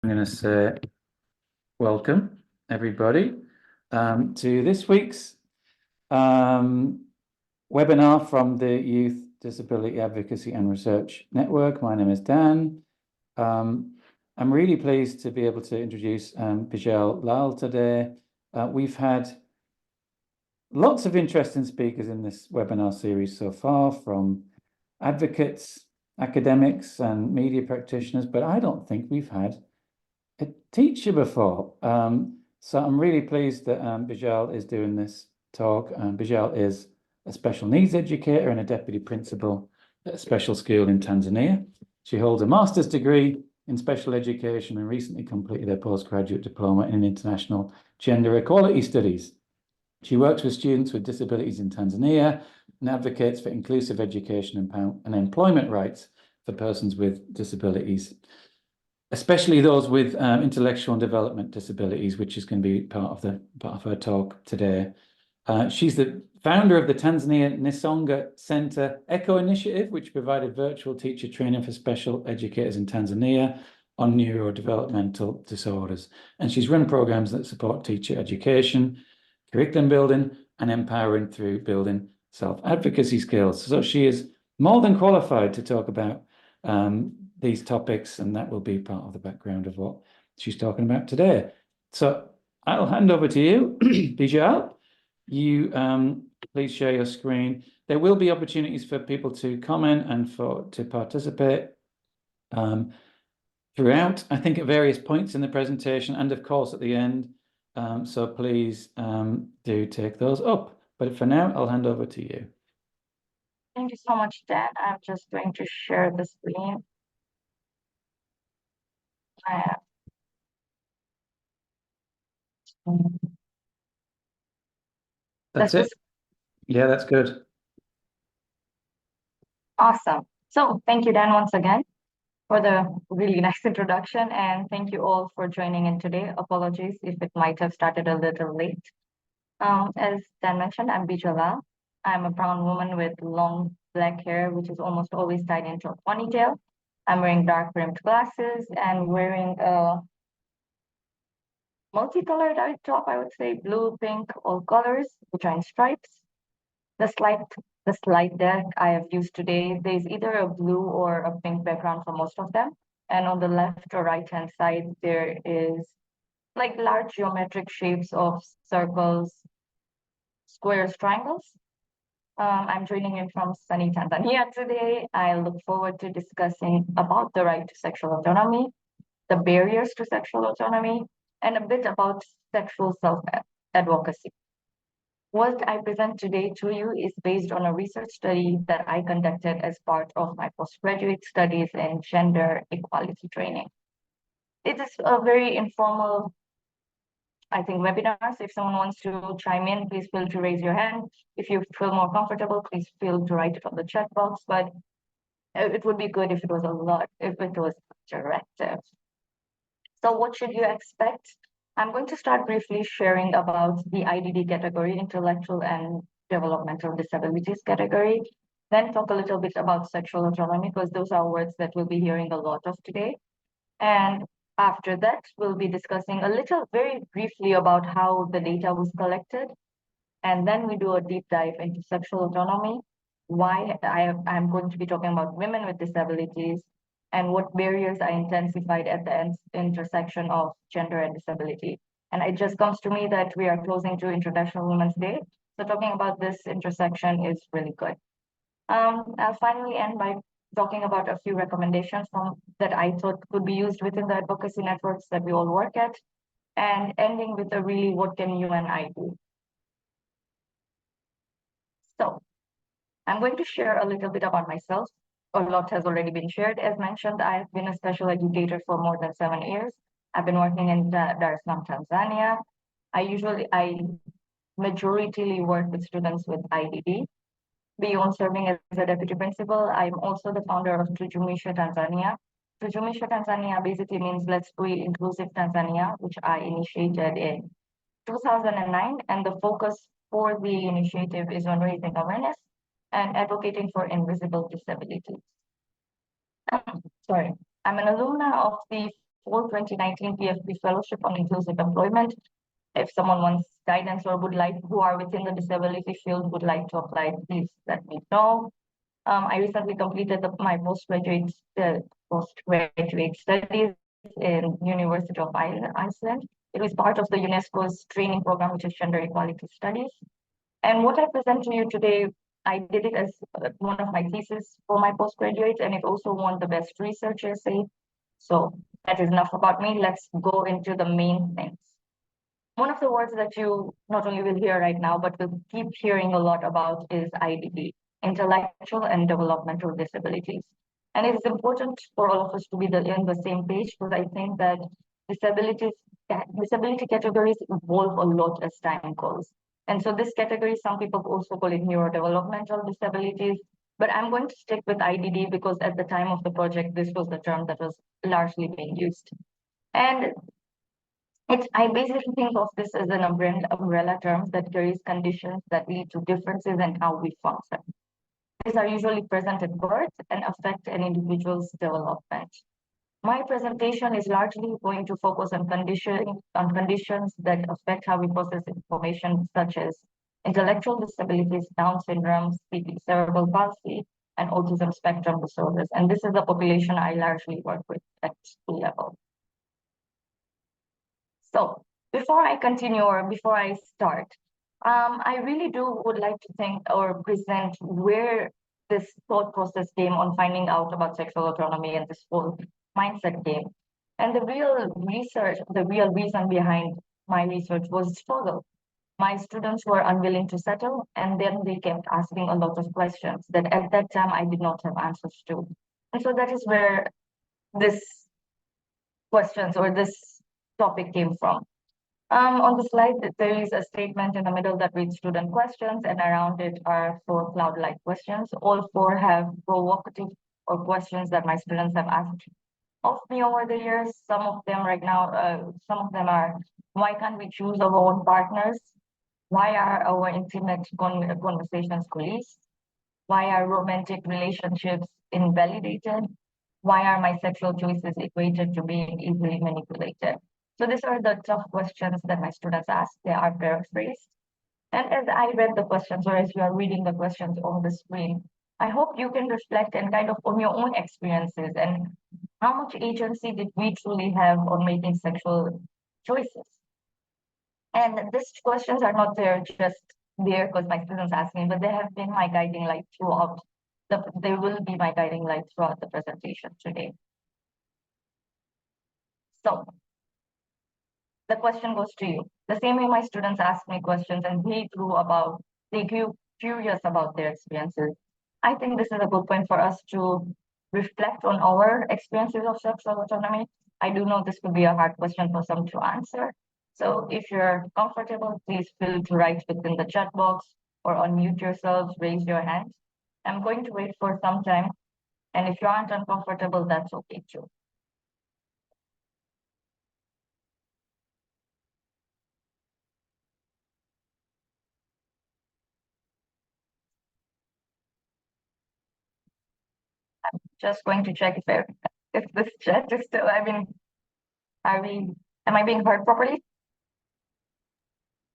I'm going to say welcome, everybody, to this week's webinar from the Youth Disability Advocacy and Research Network. My name is Dan. I'm really pleased to be able to introduce Bijal Lal today. We've had lots of interesting speakers in this webinar series so far, from advocates, academics, and media practitioners, but I don't think we've had a teacher before. So I'm really pleased that Bijal is doing this talk. Bijal is a special needs educator and a deputy principal at a special school in Tanzania. She holds a master's degree in special education and recently completed her postgraduate diploma in international gender equality studies. She works with students with disabilities in Tanzania and advocates for inclusive education and employment rights for persons with disabilities, especially those with intellectual and development disabilities, which is going to be part of her talk today. She's the founder of the Tanzania Nisonga Center Echo Initiative, which provided virtual teacher training for special educators in Tanzania on neurodevelopmental disorders. And she's run programs that support teacher education, curriculum building, and empowering through building self-advocacy skills. So she is more than qualified to talk about these topics, and that will be part of the background of what she's talking about today. So I'll hand over to you, Bijal. You please share your screen. There will be opportunities for people to comment and to participate throughout, I think, at various points in the presentation, and of course at the end. So please do take those up. But for now, I'll hand over to you. Thank you so much, Dan. I'm just going to share the screen. That's it. Yeah, that's good. Awesome. So thank you, Dan, once again for the really nice introduction. And thank you all for joining in today. Apologies if it might have started a little late. As Dan mentioned, I'm Bijal Lal. I'm a brown woman with long black hair, which is almost always tied into a ponytail. I'm wearing dark rimmed glasses and wearing a multicolored top, I would say, blue, pink, all colors, with joint stripes. The slide deck I have used today, there's either a blue or a pink background for most of them. And on the left or right-hand side, there is like large geometric shapes of circles, squares, triangles. I'm joining in from sunny Tanzania today. I look forward to discussing about the right to sexual autonomy, the barriers to sexual autonomy, and a bit about sexual self-advocacy. What I present today to you is based on a research study that I conducted as part of my postgraduate studies in gender equality training. It is a very informal, I think, webinar. So if someone wants to chime in, please feel to raise your hand. If you feel more comfortable, please feel to write it on the chat box. But it would be good if it was interactive. So what should you expect? I'm going to start briefly sharing about the IDD category, intellectual and developmental disabilities category, then talk a little bit about sexual autonomy, because those are words that we'll be hearing a lot of today. And after that, we'll be discussing a little, very briefly, about how the data was collected. And then we do a deep dive into sexual autonomy, why I'm going to be talking about women with disabilities, and what barriers are intensified at the intersection of gender and disability. And it just comes to me that we are closing to International Women's Day. So talking about this intersection is really good. I'll finally end by talking about a few recommendations that I thought could be used within the advocacy networks that we all work at, and ending with a really, what can you and I do? So I'm going to share a little bit about myself. A lot has already been shared. As mentioned, I've been a special educator for more than 7 years. I've been working in Dar es Salaam, Tanzania. I majoritarily work with students with IDD. Beyond serving as a deputy principal, I'm also the founder of Tujumisha Tanzania. Tujumisha Tanzania basically means Let's Create Inclusive Tanzania, which I initiated in 2009. And the focus for the initiative is on raising awareness and advocating for invisible disabilities. Sorry, I'm an alumna of the Fall 2019 PFP Fellowship on Inclusive Employment. If someone wants guidance or would like, who are within the disability field, would like to apply, please let me know. I recently completed my postgraduate studies in University of Iceland. It was part of the UNESCO's training program, which is Gender Equality Studies. And what I present to you today, I did it as one of my thesis for my postgraduate, and it also won the best research essay. So that is enough about me. Let's go into the main things. One of the words that you not only will hear right now, but will keep hearing a lot about is IDD, intellectual and developmental disabilities. And it is important for all of us to be in the same page, because I think that disability categories evolve a lot as time goes. And so this category, some people also call it neurodevelopmental disabilities, but I'm going to stick with IDD because at the time of the project, this was the term that was largely being used. And I basically think of this as an umbrella term that carries conditions that lead to differences in how we function. These are usually present at birth and affect an individual's development. My presentation is largely going to focus on conditions that affect how we process information, such as intellectual disabilities, Down syndrome, cerebral palsy, and autism spectrum disorders. And this is the population I largely work with at school level. So before I continue or before I start, I really would like to think or present where this thought process came on finding out about sexual autonomy and this whole mindset came. And the real reason behind my research was struggle. My students were unwilling to settle, and then they kept asking a lot of questions that at that time I did not have answers to. And so that is where this questions or this topic came from. On the slide, there is a statement in the middle that reads student questions, and around it are 4 cloud-like questions. All 4 have provocative or questions that my students have asked of me over the years. Some of them right now, some of them are, why can't we choose our own partners? Why are our intimate conversations policed? Why are romantic relationships invalidated? Why are my sexual choices equated to being easily manipulated? So these are the tough questions that my students ask. They are paraphrased. And as I read the questions, or as you are reading the questions on the screen, I hope you can reflect and kind of on your own experiences and how much agency did we truly have on making sexual choices. And these questions are not just there because my students ask me, but they have been my guiding light throughout. They will be my guiding light throughout the presentation today. So the question goes to you. The same way my students ask me questions and they grew curious about their experiences. I think this is a good point for us to reflect on our experiences of sexual autonomy. I do know this could be a hard question for some to answer. So if you're comfortable, please feel to write within the chat box or unmute yourselves, raise your hand. I'm going to wait for some time. And if you aren't uncomfortable, that's okay too. Just going to check if this chat is still, am I being heard properly?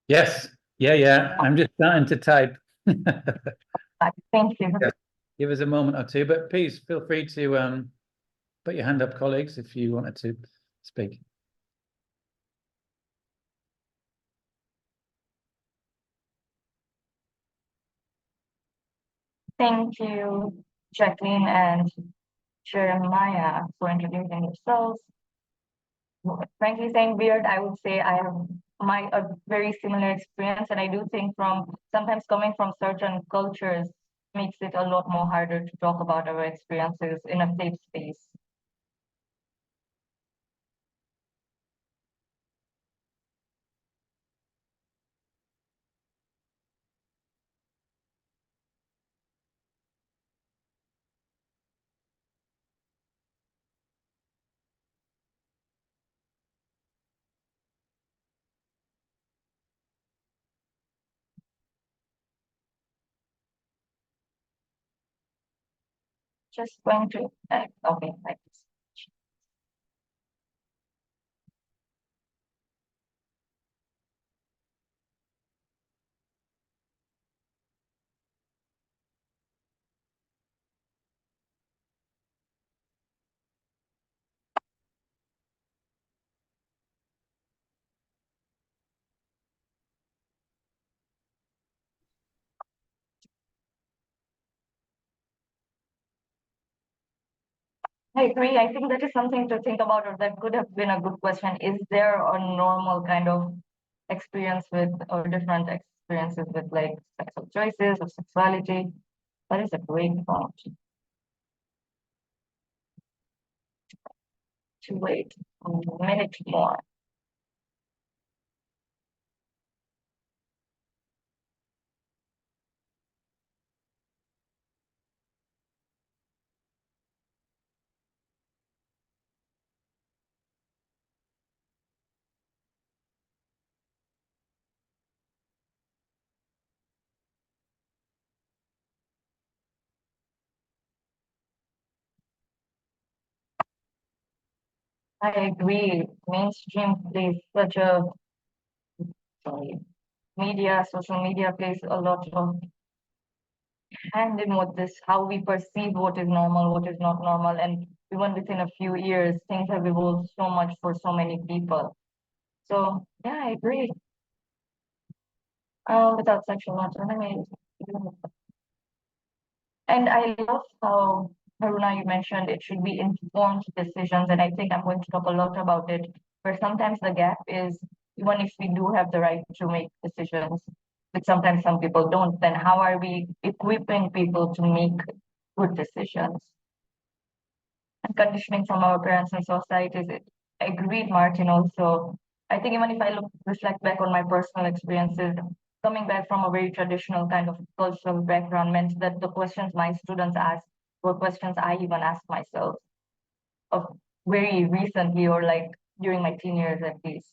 Yes. Yeah. I'm just starting to type. Thank you. Yeah. Give us a moment or two, but please feel free to put your hand up, colleagues, if you wanted to speak. Thank you, Jacqueline and Jeremiah, for introducing yourselves. Frankly saying weird, I would say I have a very similar experience, and I do think from sometimes coming from certain cultures makes it a lot more harder to talk about our experiences in a safe space. Just going to, okay, like this. I agree. I think that is something to think about, or that could have been a good question. Is there a normal kind of experience with, or different experiences with like sexual choices or sexuality? That is a great point. To wait a minute more. I agree. Mainstream plays such a, sorry, media, social media plays a lot of hand in with this, how we perceive what is normal, what is not normal. And even within a few years, things have evolved so much for so many people. So yeah, I agree. Without sexual autonomy. And I love how, Haruna, you mentioned it should be informed decisions. And I think I'm going to talk a lot about it, where sometimes the gap is, even if we do have the right to make decisions, but sometimes some people don't, then how are we equipping people to make good decisions? And conditioning from our parents and societies, agreed, Martin, also. I think even if I reflect back on my personal experiences, coming back from a very traditional kind of cultural background meant that the questions my students asked were questions I even asked myself of very recently, or like during my teen years at least.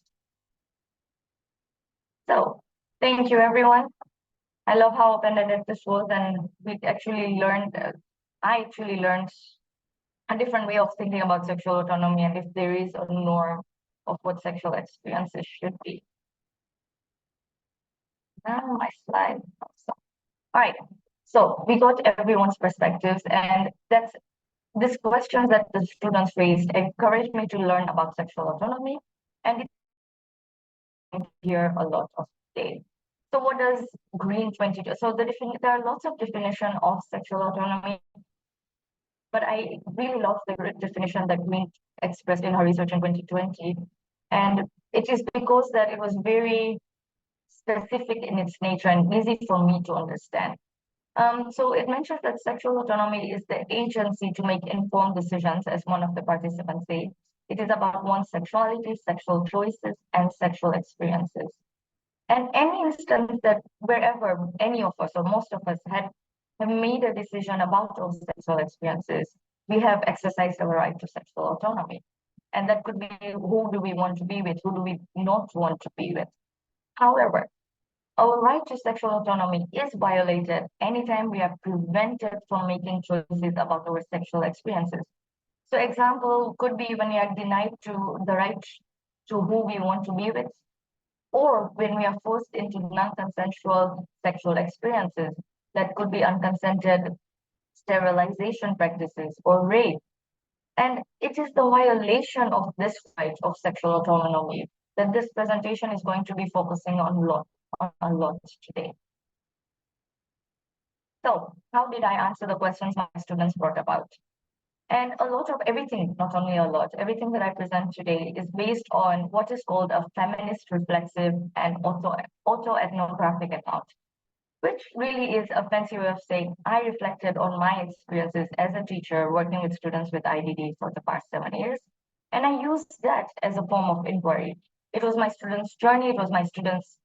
So thank you, everyone. I love how open-ended this was, and we actually learned, I actually learned a different way of thinking about sexual autonomy, and if there is a norm of what sexual experiences should be. Now my slide. So, all right. So we got everyone's perspectives, and that's these questions that the students raised encouraged me to learn about sexual autonomy, and it here a lot of today. So what does Green 22? So there are lots of definition of sexual autonomy, but I really love the definition that Green expressed in her research in 2020. And it is because that it was very specific in its nature and easy for me to understand. So it mentions that sexual autonomy is the agency to make informed decisions, as one of the participants said. It is about one's sexuality, sexual choices, and sexual experiences. And any instance that wherever any of us or most of us have made a decision about our sexual experiences, we have exercised our right to sexual autonomy. And that could be, who do we want to be with, who do we not want to be with. However, our right to sexual autonomy is violated anytime we are prevented from making choices about our sexual experiences. So example could be when we are denied to the right to who we want to be with, or when we are forced into non-consensual sexual experiences. That could be unconsented sterilization practices or rape. And it is the violation of this right of sexual autonomy that this presentation is going to be focusing on a lot today. So how did I answer the questions my students brought about? And a lot of everything, not only a lot, everything that I present today is based on what is called a feminist reflexive and auto-ethnographic account, which really is a fancy way of saying I reflected on my experiences as a teacher working with students with IDD for the past 7 years. And I used that as a form of inquiry. It was my students' journey, it was my students'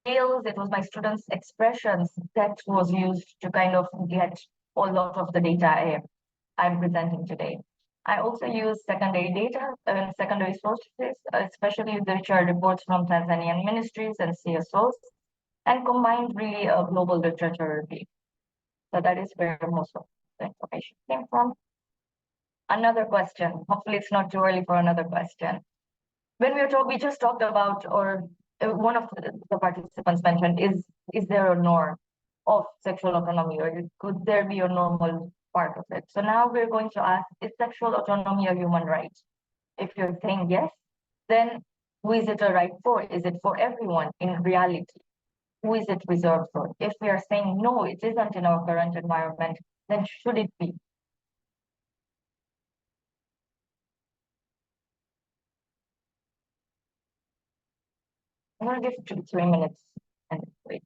skills, it was my students' expressions that was used to kind of get a lot of the data I'm presenting today. I also use secondary data and secondary sources, especially which are reports from Tanzanian ministries and CSOs, and combined really a global literature review. So that is where most of the information came from. Another question. Hopefully it's not too early for another question. When we just talked about, or one of the participants mentioned, is there a norm of sexual autonomy, or could there be a normal part of it? So now we're going to ask, is sexual autonomy a human right? If you're saying yes, then who is it a right for? Is it for everyone in reality? Who is it reserved for? If we are saying no, it isn't in our current environment, then should it be? I'm gonna give 3 minutes and wait.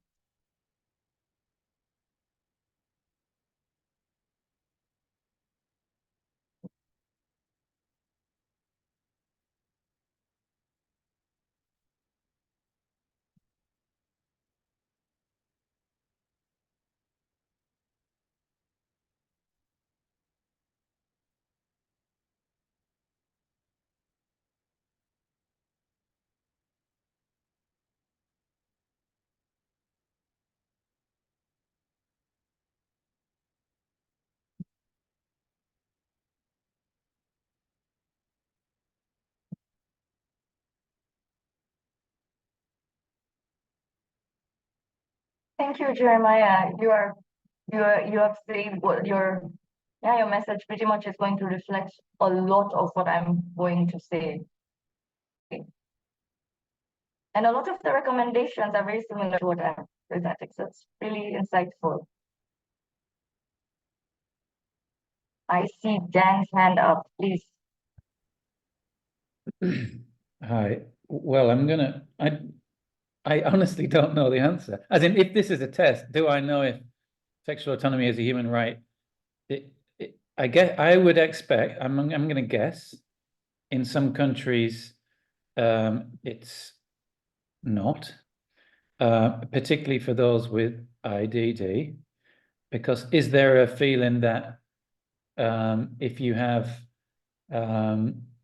Thank you, Jeremiah. You have said what your message pretty much is going to reflect a lot of what I'm going to say. And a lot of the recommendations are very similar to what I'm presenting. So it's really insightful. I see Dan's hand up, please. Hi. Well, I honestly don't know the answer. As in, if this is a test, do I know if sexual autonomy is a human right? I guess I would expect, I'm going to guess, in some countries, it's not, particularly for those with IDD, because is there a feeling that if you have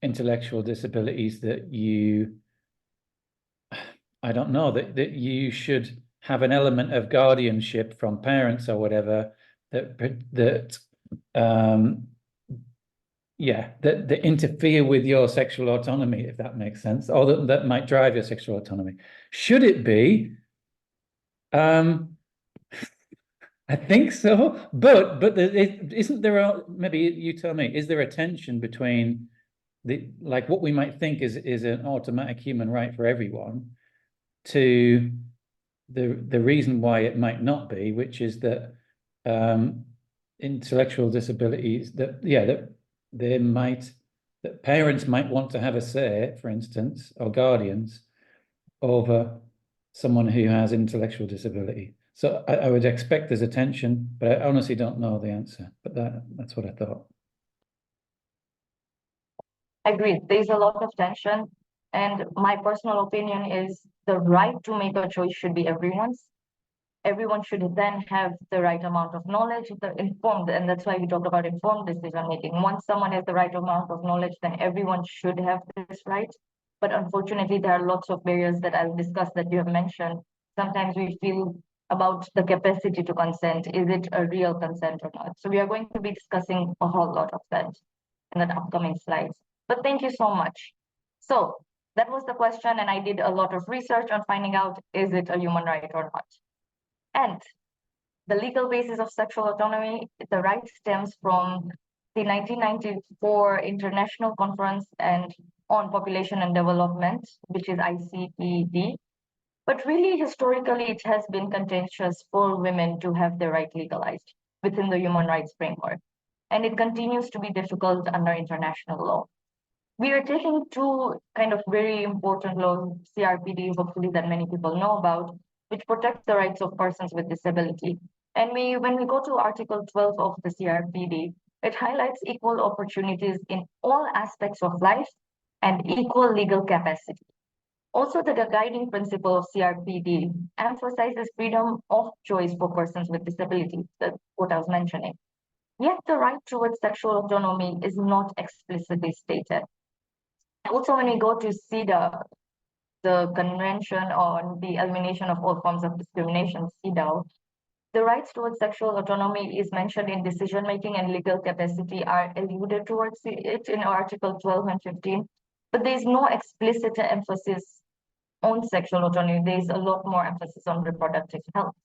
intellectual disabilities that I don't know, that you should have an element of guardianship from parents or whatever that interfere with your sexual autonomy, if that makes sense, or that might drive your sexual autonomy. Should it be? I think so, but isn't there maybe you tell me, is there a tension between like what we might think is an automatic human right for everyone to the reason why it might not be, which is that intellectual disabilities that parents might want to have a say, for instance, or guardians over someone who has intellectual disability. So I would expect there's a tension, but I honestly don't know the answer. But that's what I thought. I agree. There's a lot of tension. And my personal opinion is the right to make a choice should be everyone's. Everyone should then have the right amount of knowledge, the informed, and that's why we talked about informed decision making. Once someone has the right amount of knowledge, then everyone should have this right. But unfortunately, there are lots of barriers that I'll discuss that you have mentioned. Sometimes we feel about the capacity to consent. Is it a real consent or not? So we are going to be discussing a whole lot of that in the upcoming slides. But thank you so much. So that was the question, and I did a lot of research on finding out, is it a human right or not? And the legal basis of sexual autonomy, the right stems from the 1994 International Conference on Population and Development, which is ICPD. But really, historically, it has been contentious for women to have their right legalized within the human rights framework. And it continues to be difficult under international law. We are taking two kind of very important laws, CRPD, hopefully that many people know about, which protects the rights of persons with disability. And when we go to Article 12 of the CRPD, it highlights equal opportunities in all aspects of life and equal legal capacity. Also, the guiding principle of CRPD emphasizes freedom of choice for persons with disabilities, that's what I was mentioning. Yet the right towards sexual autonomy is not explicitly stated. Also, when we go to CEDAW, the Convention on the Elimination of All Forms of Discrimination, CEDAW, the rights towards sexual autonomy is mentioned in decision-making and legal capacity are alluded towards it in Article 12 and 15, but there's no explicit emphasis on sexual autonomy. There's a lot more emphasis on reproductive health.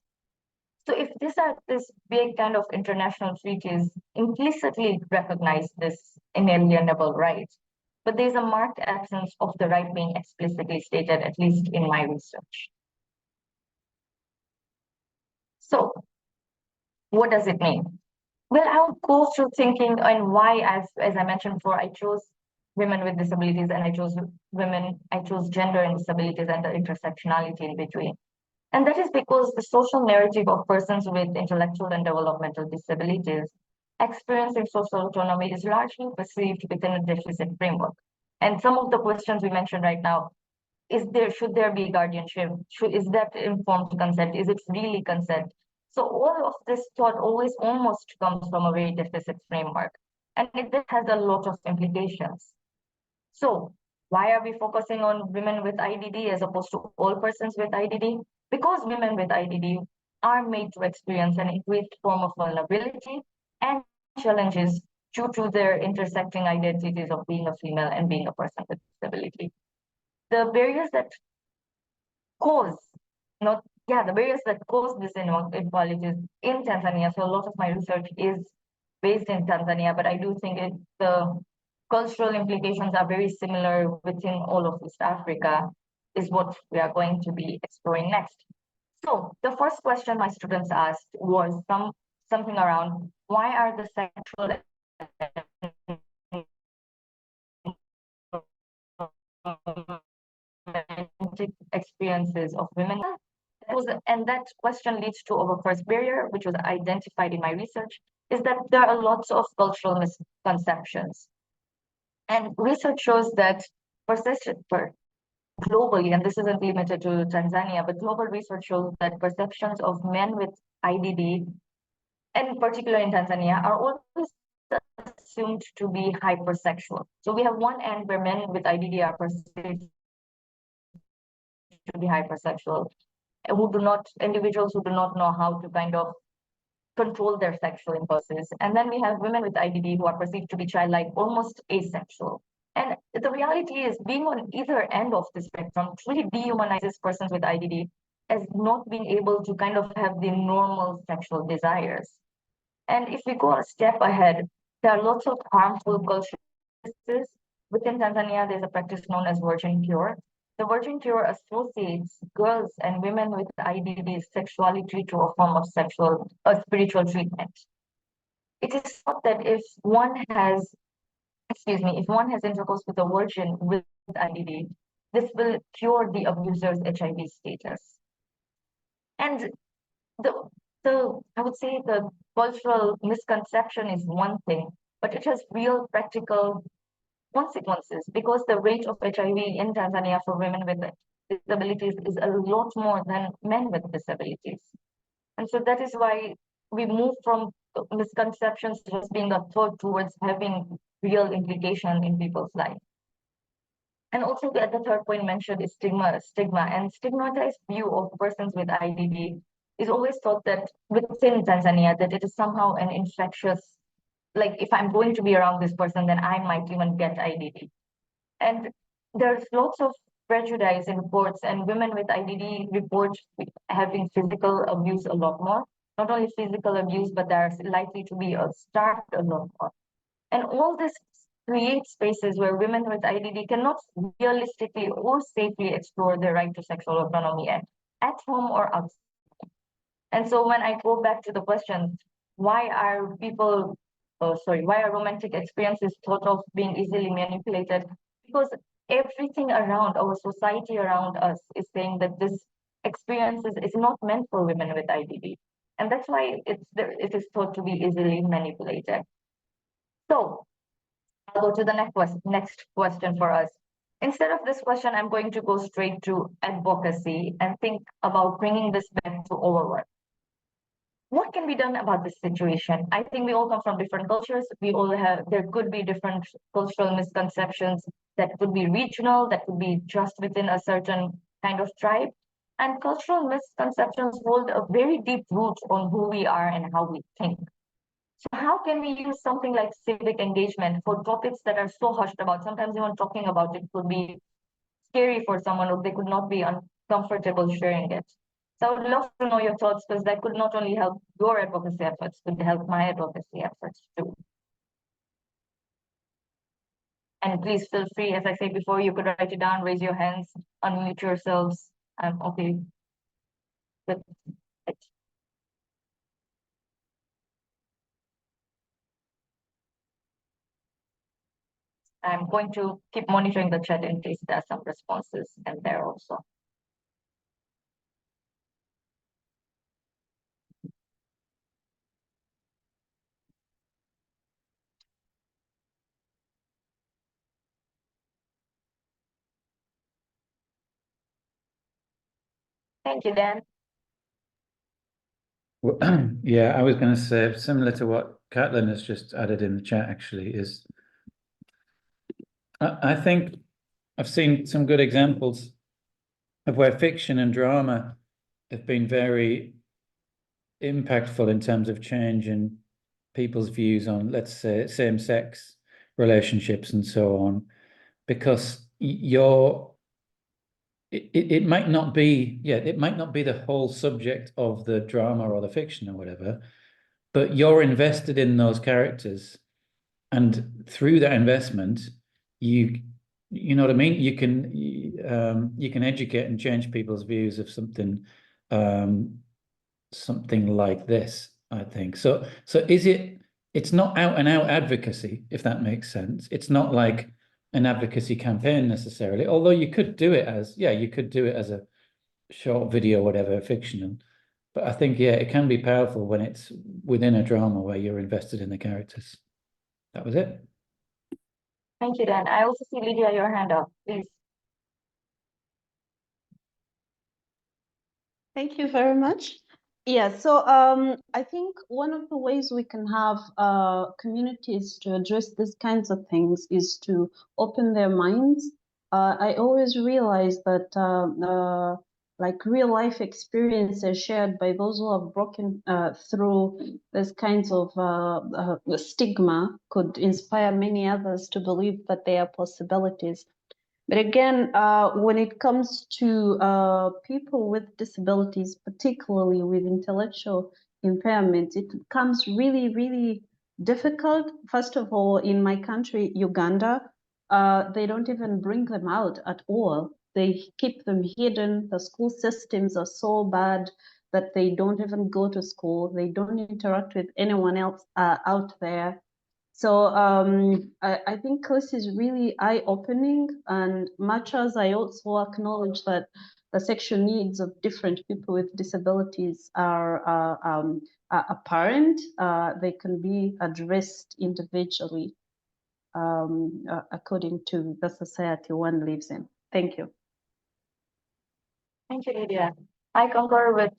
So if this big kind of international treaties implicitly recognize this inalienable right, but there's a marked absence of the right being explicitly stated, at least in my research. So what does it mean? Well, I'll go through thinking and why, as I mentioned before, I chose women with disabilities, and I chose gender and disabilities and the intersectionality in between. And that is because the social narrative of persons with intellectual and developmental disabilities experiencing social autonomy is largely perceived within a deficit framework. And some of the questions we mentioned right now, should there be guardianship? Is that informed consent? Is it really consent? So all of this thought always almost comes from a very deficit framework. And it has a lot of implications. So why are we focusing on women with IDD as opposed to all persons with IDD? Because women with IDD are made to experience an increased form of vulnerability and challenges due to their intersecting identities of being a female and being a person with disability. The barriers that cause, not, yeah, the barriers that cause this inequalities in Tanzania. So a lot of my research is based in Tanzania, but I do think the cultural implications are very similar within all of East Africa, is what we are going to be exploring next. So the first question my students asked was something around, why are the sexual experiences of women? And that question leads to our first barrier, which was identified in my research, is that there are lots of cultural misconceptions. And research shows that globally, and this isn't limited to Tanzania, but global research shows that perceptions of men with IDD, and in particular in Tanzania, are always assumed to be hypersexual. So we have one end where men with IDD are perceived to be hypersexual, individuals who do not know how to kind of control their sexual impulses. And then we have women with IDD who are perceived to be childlike, almost asexual. And the reality is, being on either end of the spectrum truly dehumanizes persons with IDD as not being able to kind of have the normal sexual desires. And if we go a step ahead, there are lots of harmful cultural practices. Within Tanzania, there's a practice known as virgin cure. The virgin cure associates girls and women with IDD sexuality to a form of spiritual treatment. It is thought that if one has intercourse with a virgin with IDD, this will cure the abuser's HIV status. And I would say the cultural misconception is one thing, but it has real practical consequences, because the rate of HIV in Tanzania for women with disabilities is a lot more than men with disabilities. And so that is why we move from misconceptions just being a thought towards having real implication in people's life. And also the third point mentioned is stigma, and stigmatized view of persons with IDD is always thought that within Tanzania that it is somehow an infectious, like if I'm going to be around this person, then I might even get IDD. And there's lots of prejudice in reports, and women with IDD report having physical abuse a lot more. Not only physical abuse, but there's likely to be starved a lot more. And all this creates spaces where women with IDD cannot realistically or safely explore their right to sexual autonomy at home or outside. And so when I go back to the question, why are romantic experiences thought of being easily manipulated? Because everything around our society around us is saying that this experience is not meant for women with IDD. And that's why it is thought to be easily manipulated. So I'll go to the next question for us. Instead of this question, I'm going to go straight to advocacy and think about bringing this back to our work. What can be done about this situation? I think we all come from different cultures. There could be different cultural misconceptions that could be regional, that could be just within a certain kind of tribe. And cultural misconceptions hold a very deep root on who we are and how we think. So how can we use something like civic engagement for topics that are so hushed about? Sometimes even talking about it could be scary for someone, or they could not be uncomfortable sharing it. So I would love to know your thoughts, because that could not only help your advocacy efforts, could help my advocacy efforts too. And please feel free, as I said before, you could write it down, raise your hands, unmute yourselves. Okay. Good. I'm going to keep monitoring the chat in case there are some responses in there also. Thank you, Dan. Well, yeah, I was going to say similar to what Caitlin has just added in the chat. Actually, is I think I've seen some good examples of where fiction and drama have been very impactful in terms of changing people's views on, let's say, same-sex relationships and so on, because it might not be, it might not be the whole subject of the drama or the fiction or whatever, but you're invested in those characters, and through that investment, you know what I mean? You can educate and change people's views of something something like this, I think. So it's not out and out advocacy, if that makes sense. It's not like an advocacy campaign necessarily, although you could do it as, you could do it as a short video, whatever, fictional. But I think, it can be powerful when it's within a drama where you're invested in the characters. That was it. Thank you, Dan. I also see Lydia, your hand up, please. Thank you very much. Yeah, so I think one of the ways we can have communities to address these kinds of things is to open their minds. I always realize that like real life experiences shared by those who have broken through these kinds of stigma could inspire many others to believe that there are possibilities. But again, when it comes to people with disabilities, particularly with intellectual impairments, it becomes really, really difficult. First of all, in my country, Uganda, they don't even bring them out at all. They keep them hidden. The school systems are so bad that they don't even go to school. They don't interact with anyone else out there. So I think this is really eye-opening, and much as I also acknowledge that the sexual needs of different people with disabilities are apparent, they can be addressed individually according to the society one lives in. Thank you. Thank you, Lydia. I concur with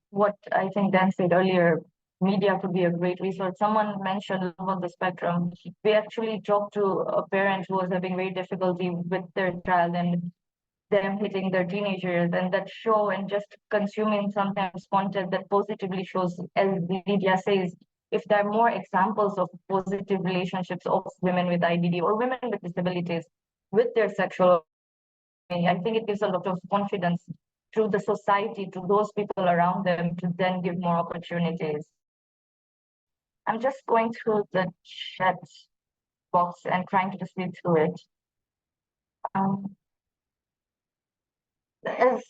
what I think Dan said earlier. Media could be a great resource. Someone mentioned love on the spectrum. We actually talked to a parent who was having very difficulty with their child and them hitting their teenagers, and that show and just consuming sometimes content that positively shows, as Lydia says, if there are more examples of positive relationships of women with IDD or women with disabilities with their sexual, I think it gives a lot of confidence to the society, to those people around them, to then give more opportunities. I'm just going through the chat box and trying to just read through it. As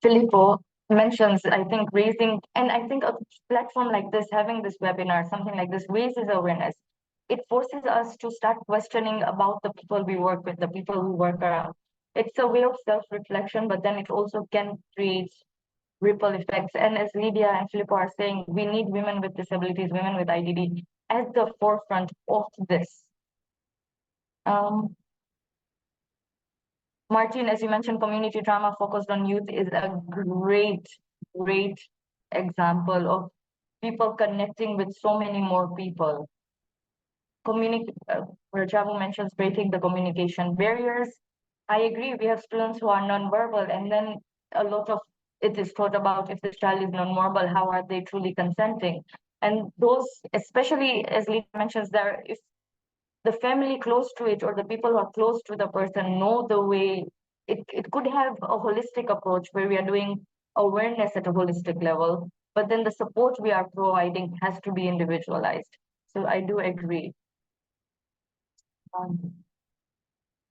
Filippo mentions, I think raising, and I think a platform like this, having this webinar, something like this, raises awareness. It forces us to start questioning about the people we work with, the people who work around. It's a way of self-reflection, but then it also can create ripple effects. And as Lydia and Filippo are saying, we need women with disabilities, women with IDD at the forefront of this. Martin, as you mentioned, community drama focused on youth is a great example of people connecting with so many more people. Rajavu mentions breaking the communication barriers. I agree, we have students who are nonverbal, and then a lot of it is thought about, if the child is nonverbal, how are they truly consenting? And those, especially as Lisa mentions there, if the family close to it or the people who are close to the person know the way, it could have a holistic approach where we are doing awareness at a holistic level, but then the support we are providing has to be individualized. So I do agree.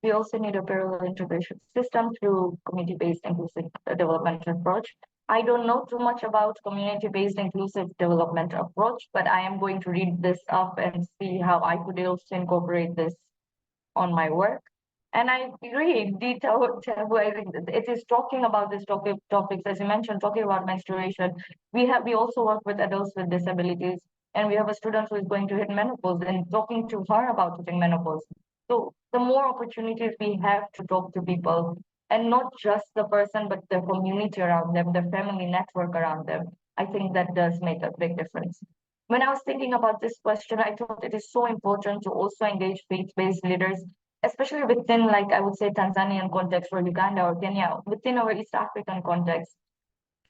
We also need a parallel integration system through community-based inclusive development approach. I don't know too much about community-based inclusive development approach, but I am going to read this up and see how I could also incorporate this on my work. And I agree, it is talking about this topics, as you mentioned, talking about menstruation. We also work with adults with disabilities, and we have a student who is going to hit menopause and talking to her about hitting menopause. So the more opportunities we have to talk to people, and not just the person, but the community around them, the family network around them, I think that does make a big difference. When I was thinking about this question, I thought it is so important to also engage faith-based leaders, especially within, like I would say, Tanzanian context or Uganda or Kenya, within our East African context.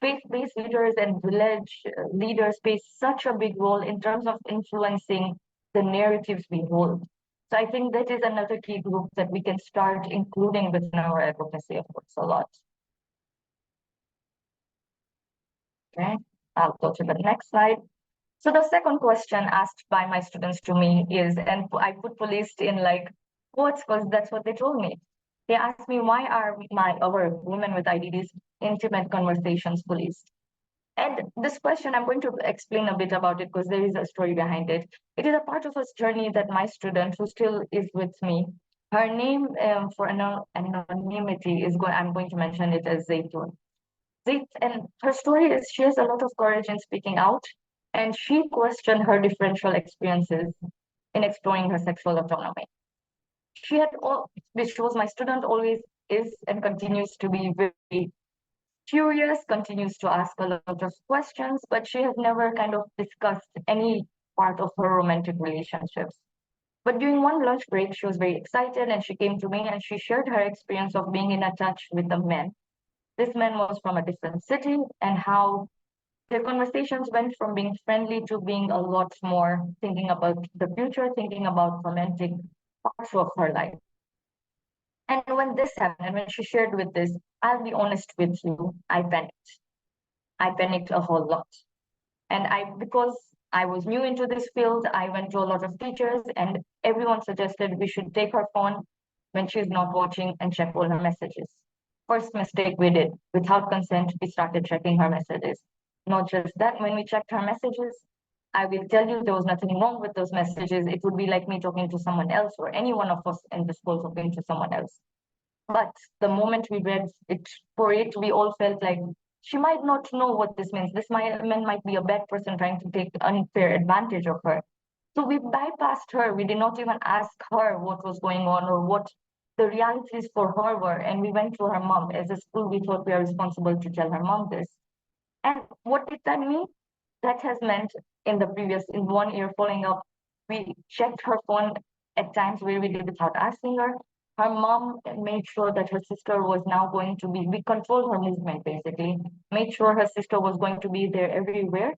Faith-based leaders and village leaders play such a big role in terms of influencing the narratives we hold. So I think that is another key group that we can start including within our advocacy efforts a lot. Okay, I'll go to the next slide. So the second question asked by my students to me is, and I put policed in like quotes because that's what they told me. They asked me, why are our women with IDDs intimate conversations policed? And this question, I'm going to explain a bit about it because there is a story behind it. It is a part of a journey that my student, who still is with me, her name for anonymity I'm going to mention it as Zaytun. And her story is she has a lot of courage in speaking out, and she questioned her differential experiences in exploring her sexual autonomy. She was my student, always is and continues to be very curious, continues to ask a lot of questions, but she has never kind of discussed any part of her romantic relationships. But during one lunch break, she was very excited and she came to me and she shared her experience of being in a touch with a man. This man was from a different city, and how their conversations went from being friendly to being a lot more thinking about the future, thinking about romantic parts of her life. And when this happened, and when she shared with this, I'll be honest with you, I panicked. I panicked a whole lot. And because I was new into this field, I went to a lot of teachers and everyone suggested we should take her phone when she's not watching and check all her messages. First mistake we did, without consent, we started checking her messages. Not just that, when we checked her messages, I will tell you there was nothing wrong with those messages. It would be like me talking to someone else or any one of us in the school talking to someone else. But the moment we read it we all felt like she might not know what this means. This man might be a bad person trying to take unfair advantage of her. So we bypassed her. We did not even ask her what was going on or what the realities for her were. And we went to her mom. As a school, we thought we are responsible to tell her mom this. And what did that mean? That has meant in 1 year following up, we checked her phone at times where we did without asking her. Her mom made sure that her sister was now going to be, we controlled her movement basically, made sure her sister was going to be there everywhere.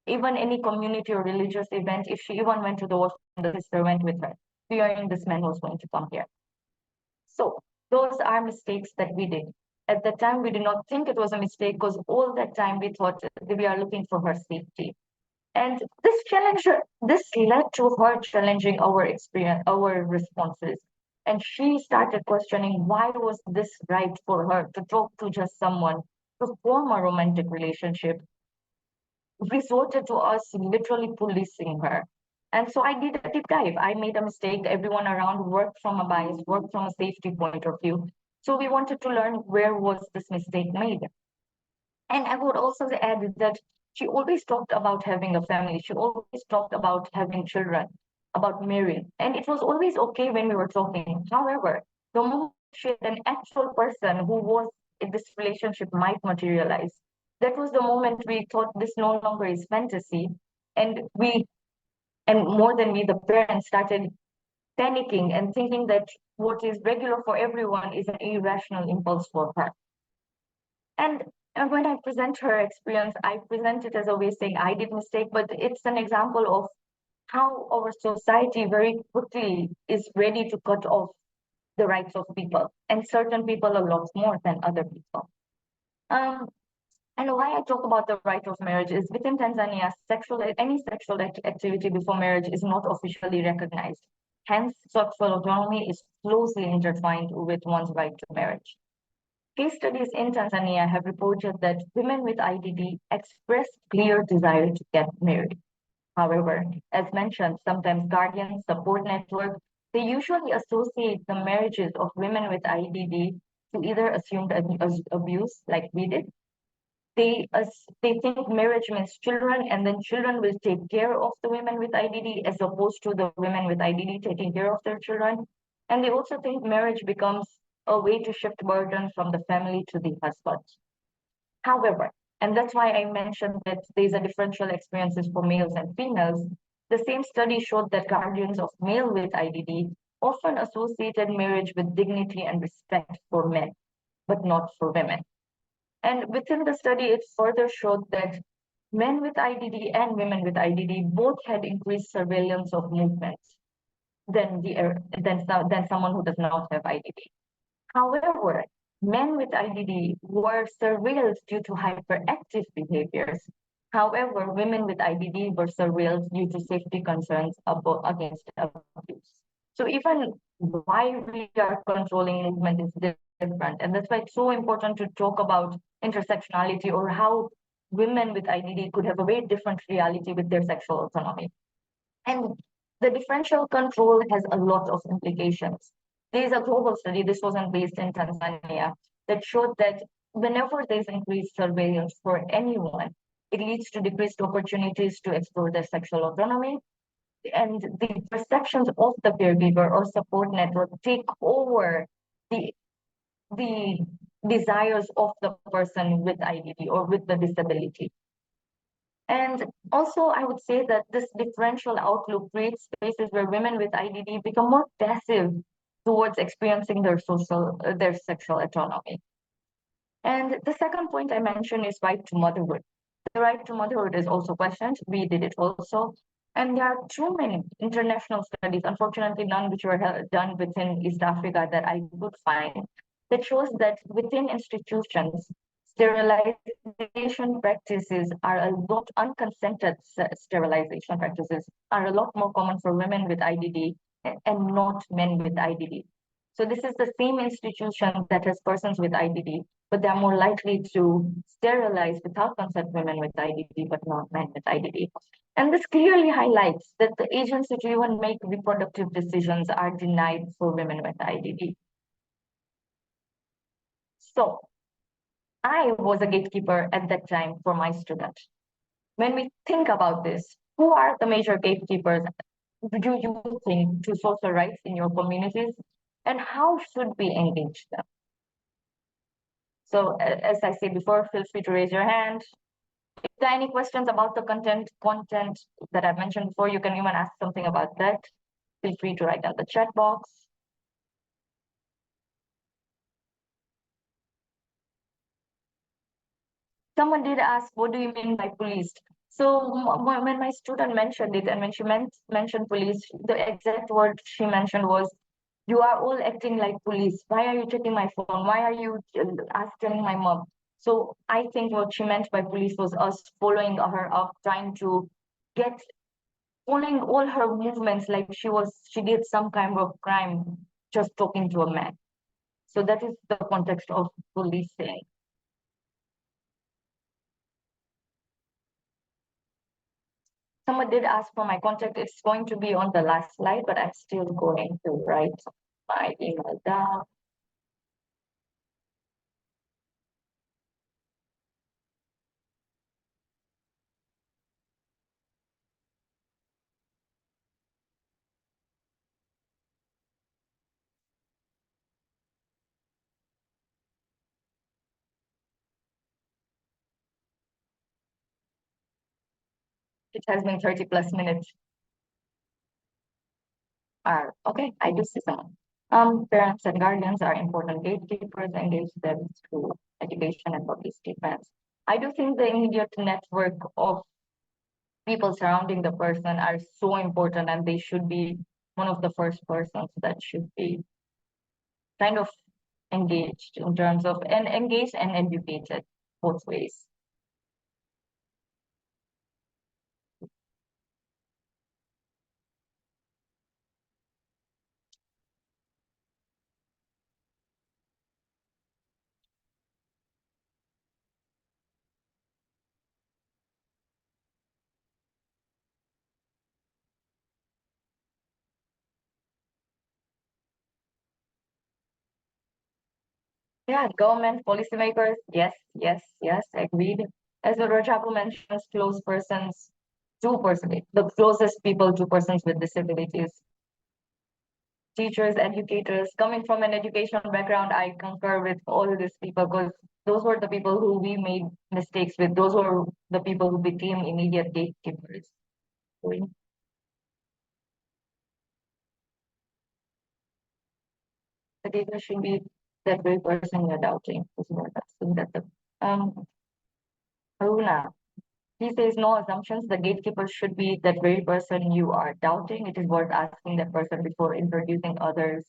Even any community or religious event, if she even went to the washroom, the sister went with her, fearing this man was going to come here. So those are mistakes that we did. At the time, we did not think it was a mistake because all that time we thought we are looking for her safety. And this led to her challenging our experience, our responses. And she started questioning why was this right for her to talk to just someone, to form a romantic relationship, resorted to us literally policing her. And so I did a deep dive. I made a mistake. Everyone around worked from a bias, worked from a safety point of view. So we wanted to learn where was this mistake made. And I would also add that she always talked about having a family. She always talked about having children, about marrying. And it was always okay when we were talking. However, the moment she had an actual person who was in this relationship might materialize, that was the moment we thought this no longer is fantasy. And more than we, the parents started panicking and thinking that what is regular for everyone is an irrational impulse for her. And when I present her experience, I present it as a way saying I did mistake, but it's an example of how our society very quickly is ready to cut off the rights of people, and certain people a lot more than other people. And why I talk about the right of marriage is within Tanzania, any sexual activity before marriage is not officially recognized. Hence, sexual autonomy is closely intertwined with one's right to marriage. Case studies in Tanzania have reported that women with IDD express clear desire to get married. However, as mentioned, sometimes guardians, support network, they usually associate the marriages of women with IDD to either assumed abuse, like we did. They think marriage means children, and then children will take care of the women with IDD as opposed to the women with IDD taking care of their children. And they also think marriage becomes a way to shift burden from the family to the husband. However, and that's why I mentioned that there's a differential experiences for males and females. The same study showed that guardians of male with IDD often associated marriage with dignity and respect for men, but not for women. And within the study, it further showed that men with IDD and women with IDD both had increased surveillance of movements than someone who does not have IDD. However, men with IDD were surveilled due to hyperactive behaviors. However, women with IDD were surveilled due to safety concerns against abuse. So even why we are controlling movement is different. And that's why it's so important to talk about intersectionality, or how women with IDD could have a very different reality with their sexual autonomy. And the differential control has a lot of implications. There is a global study, this wasn't based in Tanzania, that showed that whenever there's increased surveillance for anyone, it leads to decreased opportunities to explore their sexual autonomy, and the perceptions of the caregiver or support network take over the the desires of the person with IDD or with the disability. And also, I would say that this differential outlook creates spaces where women with IDD become more passive towards experiencing their sexual autonomy. And the second point I mentioned is right to motherhood. The right to motherhood is also questioned. We did it also. And there are too many international studies, unfortunately none which were done within East Africa that I could find, that shows that within institutions, sterilization practices are a lot, unconsented sterilization practices are a lot more common for women with IDD and not men with IDD. So this is the same institution that has persons with IDD, but they're more likely to sterilize without consent women with IDD, but not men with IDD. And this clearly highlights that the agency to even make reproductive decisions are denied for women with IDD. So I was a gatekeeper at that time for my student. When we think about this, who are the major gatekeepers do you think to social rights in your communities, and how should we engage them? So as I said before, feel free to raise your hand. If there are any questions about the content that I've mentioned before, you can even ask something about that. Feel free to write down the chat box. Someone did ask, what do you mean by police? So when my student mentioned it, and when she mentioned police, the exact word she mentioned was, you are all acting like police. Why are you checking my phone? Why are you asking my mom? So I think what she meant by police was us following her up, trying to following all her movements like she did some kind of crime, just talking to a man. So that is the context of policing. Someone did ask for my contact. It's going to be on the last slide, but I'm still going to write my email down. It has been 30 plus minutes. Okay, I do see someone. Parents and guardians are important gatekeepers, engage them through education and public statements. I do think the immediate network of people surrounding the person are so important, and they should be one of the first persons that should be kind of engaged in terms of, and engaged and educated both ways. Yeah, government, policymakers, yes, yes, yes, agreed. As Rajabu mentions, close persons, the closest people to persons with disabilities, teachers, educators. Coming from an educational background, I concur with all of these people because those were the people who we made mistakes with. Those were the people who became immediate gatekeepers. The gateway should be that very person you're doubting. Is what asking that the Aruna. He says no assumptions. The gatekeeper should be that very person you are doubting. It is worth asking that person before introducing others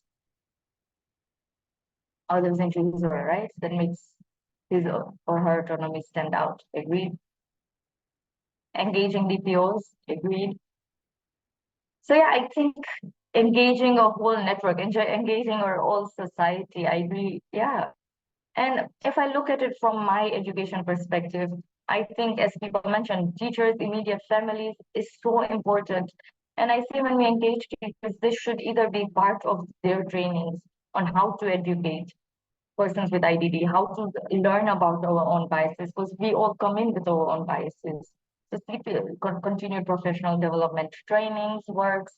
into his or her rights. That makes his or her autonomy stand out. Agreed. Engaging DPOs. Agreed. So yeah, I think engaging a whole network, engaging our whole society. I agree. Yeah. And if I look at it from my education perspective, I think, as people mentioned, teachers, immediate families is so important. And I say when we engage teachers, this should either be part of their trainings on how to educate persons with IDD, how to learn about our own biases, because we all come in with our own biases. So continued professional development trainings, works,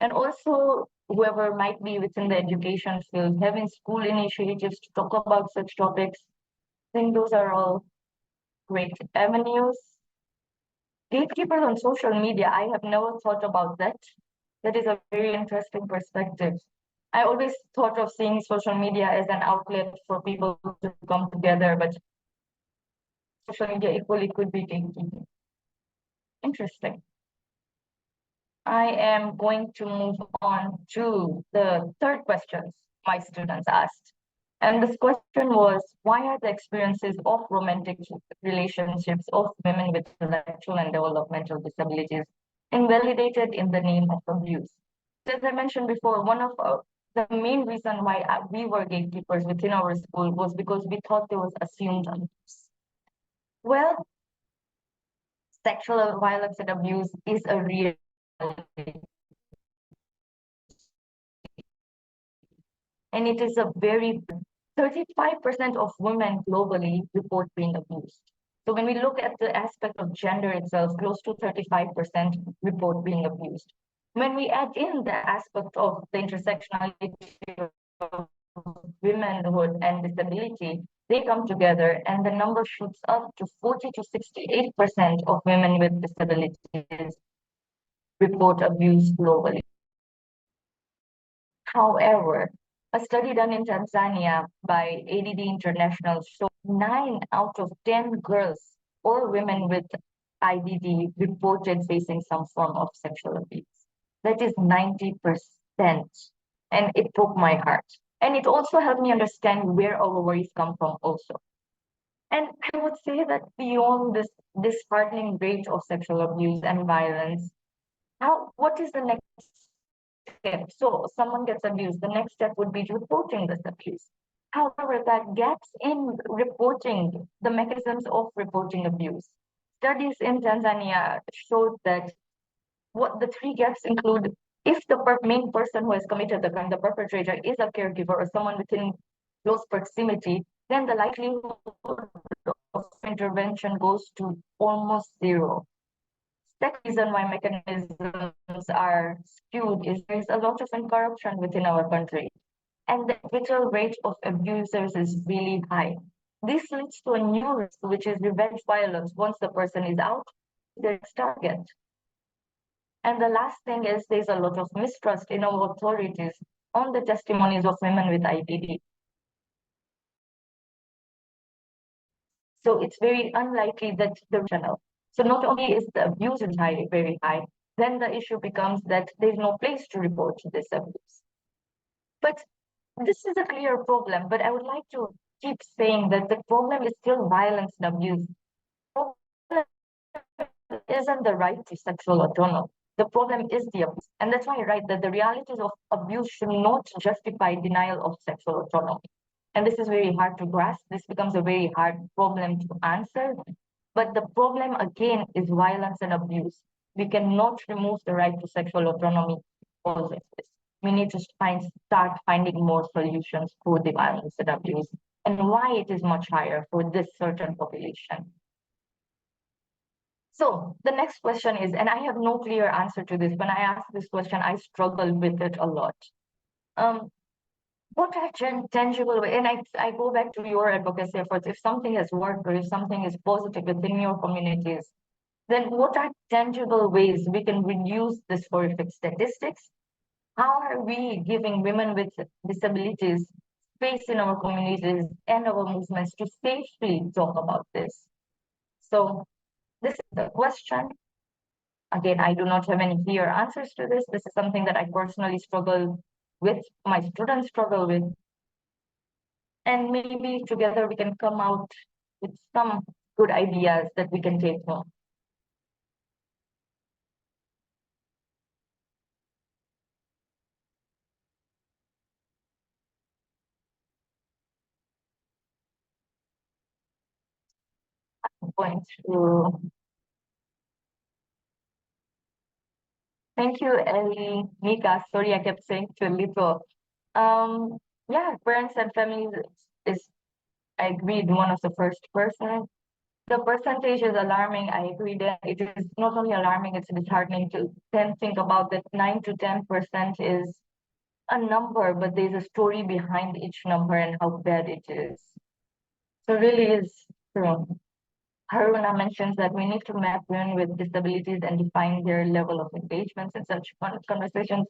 and also whoever might be within the education field, having school initiatives to talk about such topics. I think those are all great avenues. Gatekeepers on social media, I have never thought about that. That is a very interesting perspective. I always thought of seeing social media as an outlet for people to come together, but social media equally could be gatekeeping. Interesting. I am going to move on to the third questions my students asked. And this question was, why are the experiences of romantic relationships of women with intellectual and developmental disabilities invalidated in the name of abuse? As I mentioned before, one of the main reason why we were gatekeepers within our school was because we thought there was assumed abuse. Well, sexual violence and abuse is a real, and it is a very 35% of women globally report being abused. So when we look at the aspect of gender itself, close to 35% report being abused. When we add in the aspect of the intersectionality of womanhood and disability, they come together and the number shoots up to 40 to 68% of women with disabilities report abuse globally. However, a study done in Tanzania by ADD International showed 9 out of 10 girls or women with IDD reported facing some form of sexual abuse. That is 90%. And it broke my heart. And it also helped me understand where our worries come from also. And I would say that beyond this disheartening rate of sexual abuse and violence, what is the next step? So someone gets abused, the next step would be reporting this abuse. However, that gaps in reporting, the mechanisms of reporting abuse. Studies in Tanzania showed that what the three gaps include: if the main person who has committed the crime, the perpetrator, is a caregiver or someone within close proximity, then the likelihood of intervention goes to almost zero. Second reason why mechanisms are skewed is there is a lot of corruption within our country, and the fatal rate of abusers is really high. This leads to a new risk, which is revenge violence. Once the person is out, their target. And the last thing is there's a lot of mistrust in our authorities on the testimonies of women with IPD. So it's very unlikely that the channel. So not only is the abuse is high, very high, then the issue becomes that there's no place to report this abuse. But this is a clear problem, but I would like to keep saying that the problem is still violence and abuse. The problem isn't the right to sexual autonomy. The problem is the abuse. And that's why I write that the realities of abuse should not justify denial of sexual autonomy. And this is very hard to grasp. This becomes a very hard problem to answer. But the problem, again, is violence and abuse. We cannot remove the right to sexual autonomy because of this. We need to start finding more solutions for the violence and abuse. and why it is much higher for this certain population. So the next question is, and I have no clear answer to this. When I ask this question, I struggle with it a lot. What are tangible ways? And I go back to your advocacy efforts. If something has worked or if something is positive within your communities, then what are tangible ways we can reduce this horrific statistics? How are we giving women with disabilities space in our communities and our movements to safely talk about this? So this is the question. Again, I do not have any clear answers to this. This is something that I personally struggle with, my students struggle with. And maybe together we can come out with some good ideas that we can take home. I'm going to thank you, Ellie, Nika. Sorry, I kept saying to little. Yeah, parents and families is I agreed one of the first person. The percentage is alarming. I agree that it is not only alarming, it's disheartening to then think about that 9 to 10% is a number, but there's a story behind each number and how bad it is. So really is true. Haruna mentions that we need to map women with disabilities and define their level of engagements in such conversations.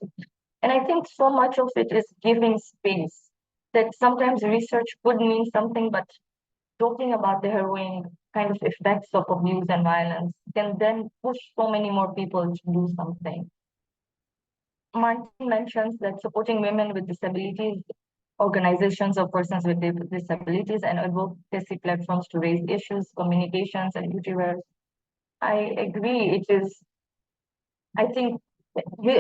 And I think so much of it is giving space, that sometimes research could mean something, but talking about the harrowing kind of effects of abuse and violence can then push so many more people to do something. Martin mentions that supporting women with disabilities, organizations of persons with disabilities, and advocacy platforms to raise issues, communications, and duty roles. I agree. It is, I think,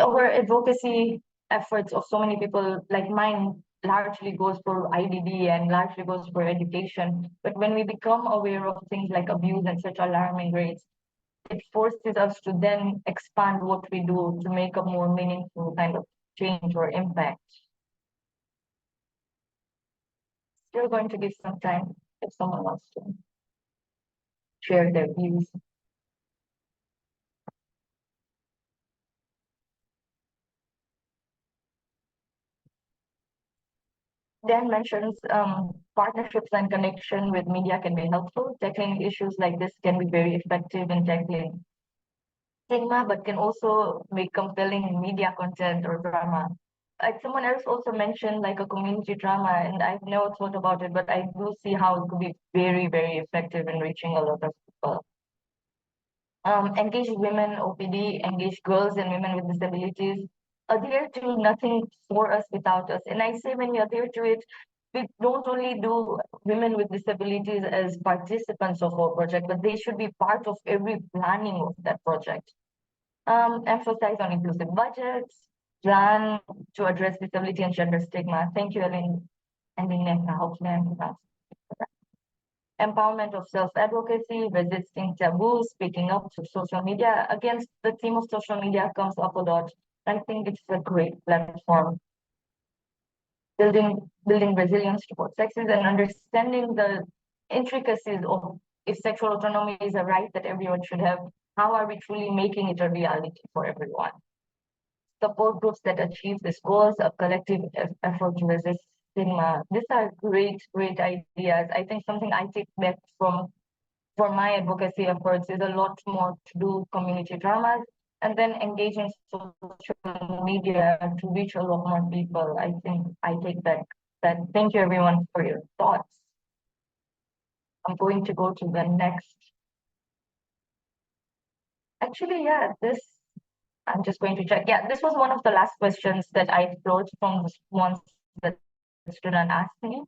our advocacy efforts of so many people, like mine, largely goes for IDD and largely goes for education. But when we become aware of things like abuse and such alarming rates, it forces us to then expand what we do to make a more meaningful kind of change or impact. Still going to give some time if someone wants to share their views. Dan mentions partnerships and connection with media can be helpful. Tackling issues like this can be very effective in tackling stigma, but can also make compelling media content or drama. Like someone else also mentioned like a community drama, and I've never thought about it, but I do see how it could be very, very effective in reaching a lot of people. Engage women, OPD, engage girls and women with disabilities, adhere to nothing for us without us. And I say when we adhere to it, we don't only do women with disabilities as participants of our project, but they should be part of every planning of that project. Emphasize on inclusive budgets, plan to address disability and gender stigma. Thank you, Ellen. And hopefully I'm pronouncing it. Empowerment of self-advocacy, resisting taboos, speaking up to social media. Against the theme of social media comes up a lot. I think it's a great platform. Building resilience towards sexes and understanding the intricacies of if sexual autonomy is a right that everyone should have, how are we truly making it a reality for everyone? Support groups that achieve these goals, a collective effort to resist stigma. These are great, great ideas. I think something I take back from for my advocacy efforts is a lot more to do community dramas and then engaging social media to reach a lot more people. I think I take back that. Thank you everyone for your thoughts. I'm going to go to the next. Actually, yeah, I'm just going to check. Yeah, this was one of the last questions that I wrote from the ones that the student asked me.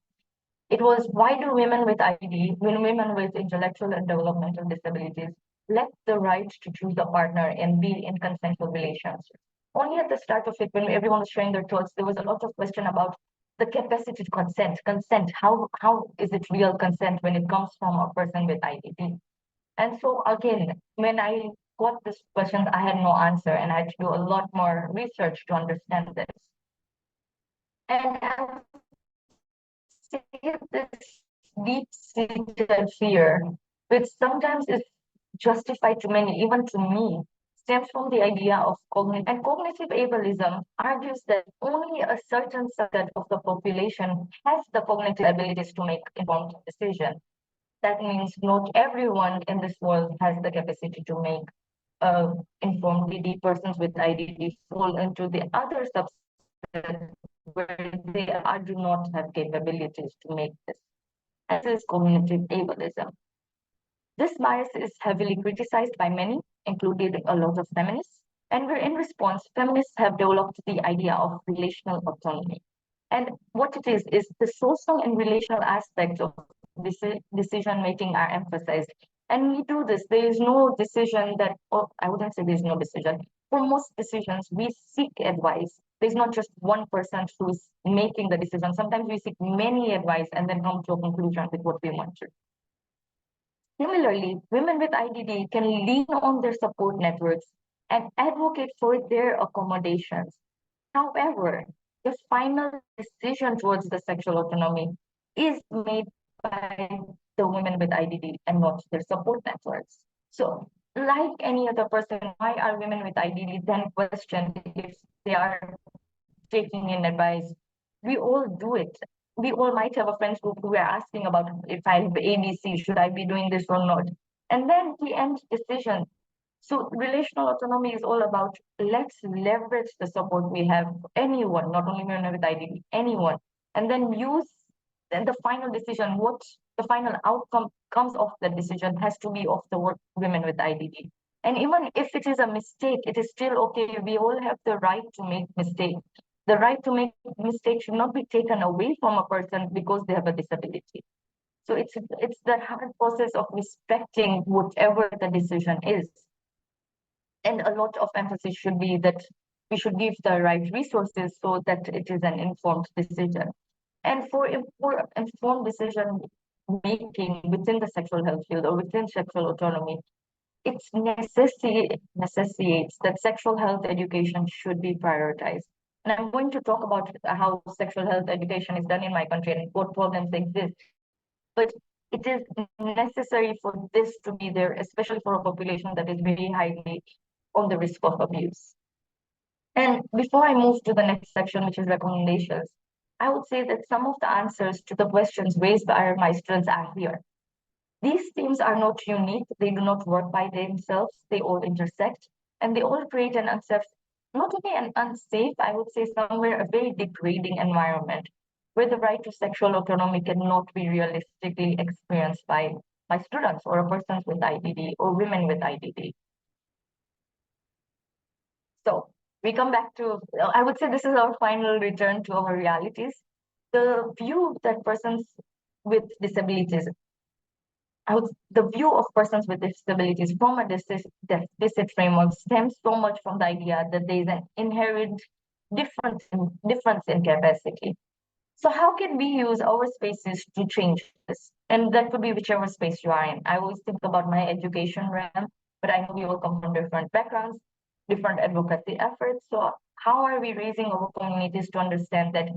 It was, why do women with IED, women with intellectual and developmental disabilities, lack the right to choose a partner and be in consensual relations? Only at the start of it, when everyone was sharing their thoughts, there was a lot of question about the capacity to consent. Consent, how is it real consent when it comes from a person with IED? And so again, when I got this question, I had no answer, and I had to do a lot more research to understand this. And say this deep-seated fear, which sometimes is justified to many, even to me, stems from the idea of cognitive. And cognitive ableism argues that only a certain subset of the population has the cognitive abilities to make informed decisions. That means not everyone in this world has the capacity to make informed DD. Persons with IDD fall into the other subset where do not have capabilities to make this. And this is cognitive ableism. This bias is heavily criticized by many, including a lot of feminists. And in response, feminists have developed the idea of relational autonomy. And what it is the social and relational aspects of decision making are emphasized. And we do this. There is no decision that, or I wouldn't say there's no decision. For most decisions, we seek advice. There's not just one person who's making the decision. Sometimes we seek many advice and then come to a conclusion with what we want to. Similarly, women with IDD can lean on their support networks and advocate for their accommodations. However, the final decision towards the sexual autonomy is made by the women with IDD and not their support networks. So, like any other person, why are women with IDD then questioned if they are taking in advice? We all do it. We all might have a friends group who are asking about if I have ABC, should I be doing this or not? And then the end decision. So relational autonomy is all about let's leverage the support we have, anyone, not only women with IDD, anyone, and then use then the final decision, what the final outcome comes of the decision has to be of the women with IDD. And even if it is a mistake, it is still okay. We all have the right to make mistakes. The right to make mistakes should not be taken away from a person because they have a disability. So it's the hard process of respecting whatever the decision is. And a lot of emphasis should be that we should give the right resources so that it is an informed decision. And for informed decision making within the sexual health field or within sexual autonomy, it necessitates that sexual health education should be prioritized. And I'm going to talk about how sexual health education is done in my country and what problems exist. But it is necessary for this to be there, especially for a population that is very highly on the risk of abuse. And before I move to the next section, which is recommendations, I would say that some of the answers to the questions raised by my students are here. These themes are not unique. They do not work by themselves. They all intersect and they all create an unsafe, not only an unsafe, I would say somewhere a very degrading environment where the right to sexual autonomy cannot be realistically experienced by students or persons with IDD or women with IDD. So we come back to, I would say this is our final return to our realities. The view that persons with disabilities, the view of persons with disabilities from a deficit framework stems so much from the idea that there is an inherent difference in capacity. So how can we use our spaces to change this? And that could be whichever space you are in. I always think about my education realm, but I know we all come from different backgrounds, different advocacy efforts. So how are we raising our communities to understand that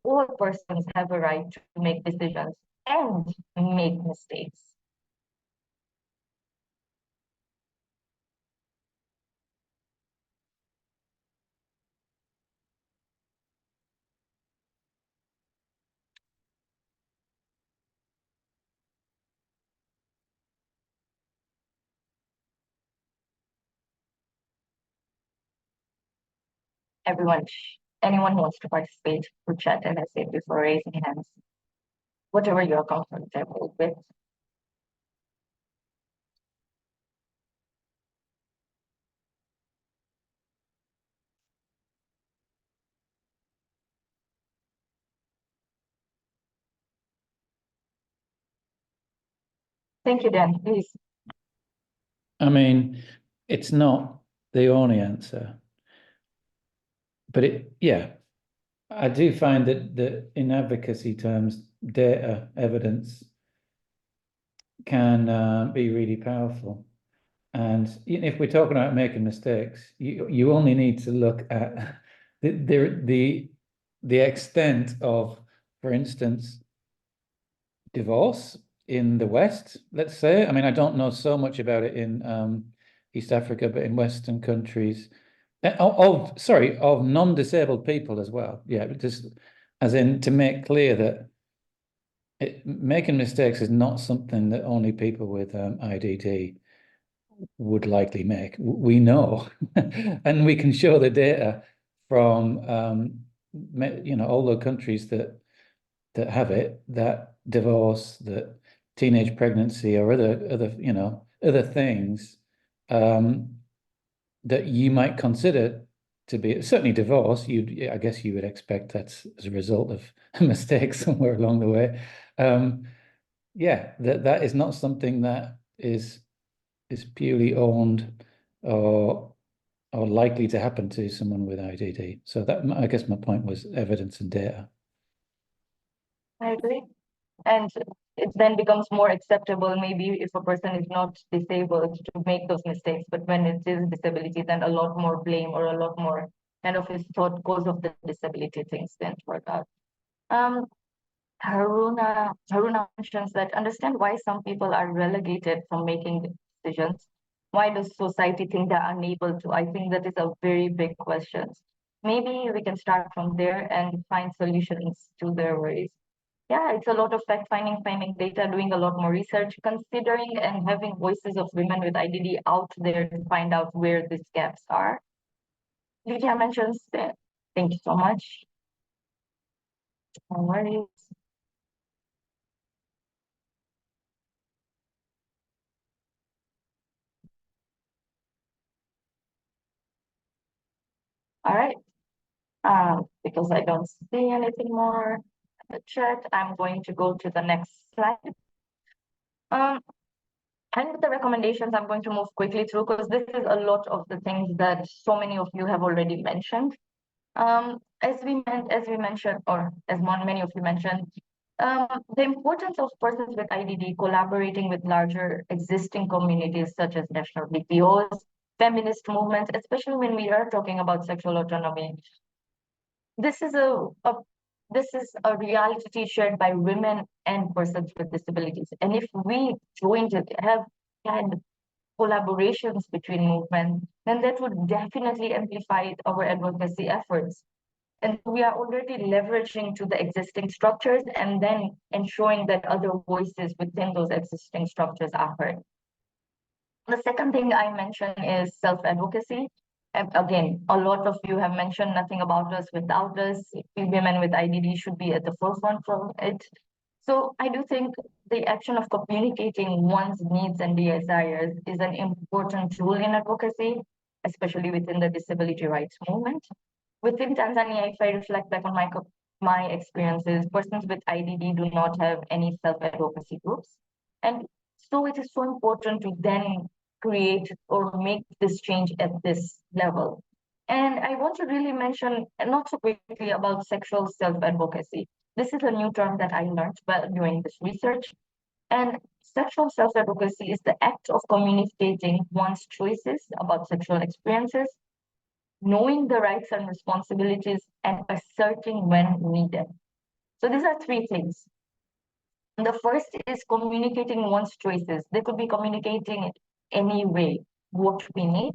all persons have a right to make decisions and make mistakes? Anyone who wants to participate through chat, as I said before, raising hands, whatever you're comfortable with. Thank you, Dan. Please. I mean, it's not the only answer, but I do find that in advocacy terms, data evidence can be really powerful. And if we're talking about making mistakes, you only need to look at the extent of, for instance, divorce in the West, let's say. I mean, I don't know so much about it in East Africa, but in Western countries, of non-disabled people as well. Yeah, just as in to make clear that making mistakes is not something that only people with IDD would likely make. We know, and we can show the data from all the countries that have it, that divorce, that teenage pregnancy, or other things that you might consider to be certainly divorce. I guess you would expect that's as a result of a mistake somewhere along the way. Yeah, that is not something that is purely owned or likely to happen to someone with IDD. So that, I guess my point was evidence and data. I agree. And it then becomes more acceptable, maybe if a person is not disabled, to make those mistakes. But when it is disability, then a lot more blame or a lot more kind of is thought cause of the disability things didn't work out. Haruna mentions that understand why some people are relegated from making decisions. Why does society think they're unable to? I think that is a very big question. Maybe we can start from there and find solutions to their worries. Yeah, it's a lot of fact finding data, doing a lot more research, considering and having voices of women with IDD out there to find out where these gaps are. Lydia mentions that. Thank you so much. No worries. All right. Because I don't see anything more in the chat, I'm going to go to the next slide. And with the recommendations, I'm going to move quickly through because this is a lot of the things that so many of you have already mentioned. As we mentioned, or as many of you mentioned, the importance of persons with IDD collaborating with larger existing communities such as national BPOs, feminist movements, especially when we are talking about sexual autonomy. This is a reality shared by women and persons with disabilities. And if we have had collaborations between movements, then that would definitely amplify our advocacy efforts. And we are already leveraging to the existing structures and then ensuring that other voices within those existing structures are heard. The second thing I mentioned is self-advocacy. And again, a lot of you have mentioned nothing about us without us. Women with IDD should be at the forefront from it. So I do think the action of communicating one's needs and desires is an important tool in advocacy, especially within the disability rights movement. Within Tanzania, if I reflect back on my experiences, persons with IDD do not have any self-advocacy groups. And so it is so important to then create or make this change at this level. And I want to really mention, not so quickly, about sexual self-advocacy. This is a new term that I learned while doing this research. And sexual self-advocacy is the act of communicating one's choices about sexual experiences, knowing the rights and responsibilities, and asserting when needed. So these are three things. The first is communicating one's choices. They could be communicating it any way, what we need.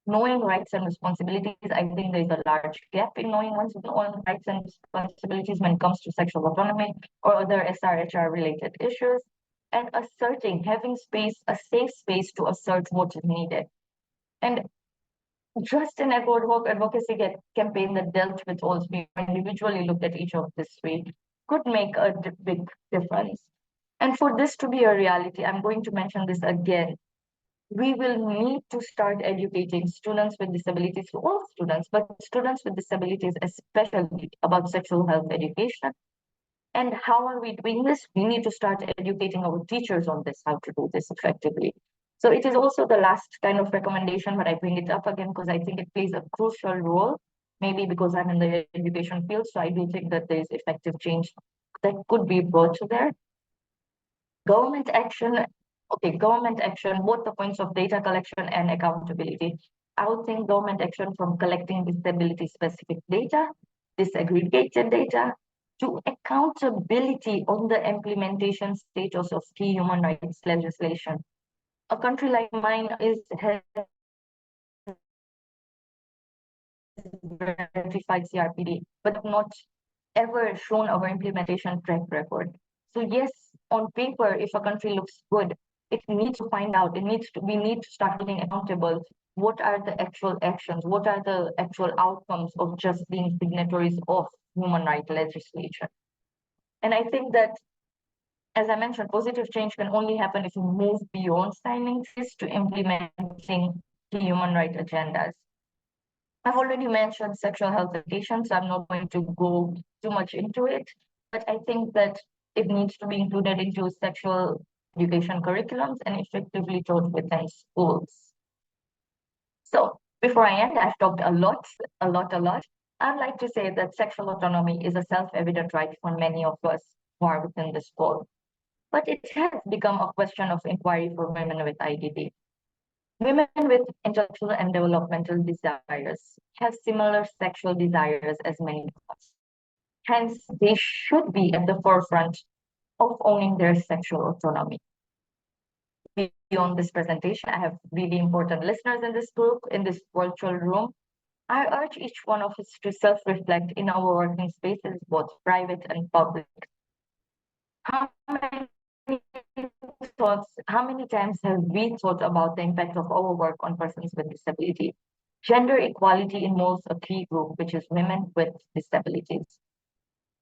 Knowing rights and responsibilities, I think there's a large gap in knowing one's own rights and responsibilities when it comes to sexual autonomy or other SRHR related issues. And asserting, having space, a safe space to assert what is needed. And just an ad hoc advocacy campaign that dealt with all three, individually looked at each of these three, could make a big difference. And for this to be a reality, I'm going to mention this again. We will need to start educating students with disabilities, all students, but students with disabilities especially, about sexual health education. And how are we doing this? We need to start educating our teachers on this, how to do this effectively. So it is also the last kind of recommendation, but I bring it up again because I think it plays a crucial role, maybe because I'm in the education field, so I do think that there is effective change that could be brought to there. Government action, both the points of data collection and accountability. I would think government action from collecting disability-specific data, disaggregated data, to accountability on the implementation status of key human rights legislation. A country like mine has ratified CRPD, but not ever shown our implementation track record. So yes, on paper, if a country looks good, it needs to find out, we need to start getting accountable. What are the actual actions? What are the actual outcomes of just being signatories of human rights legislation? And I think that, as I mentioned, positive change can only happen if we move beyond signing this to implementing the human rights agendas. I've already mentioned sexual health education, so I'm not going to go too much into it, but I think that it needs to be included into sexual education curriculums and effectively taught within schools. So before I end, I've talked a lot. I'd like to say that sexual autonomy is a self-evident right for many of us who are within this call, but it has become a question of inquiry for women with IDD. Women with intellectual and developmental desires have similar sexual desires as many of us. Hence, they should be at the forefront of owning their sexual autonomy. Beyond this presentation, I have really important listeners in this group, in this virtual room. I urge each one of us to self-reflect in our working spaces, both private and public. How many times have we thought about the impact of our work on persons with disability? Gender equality involves a key group, which is women with disabilities.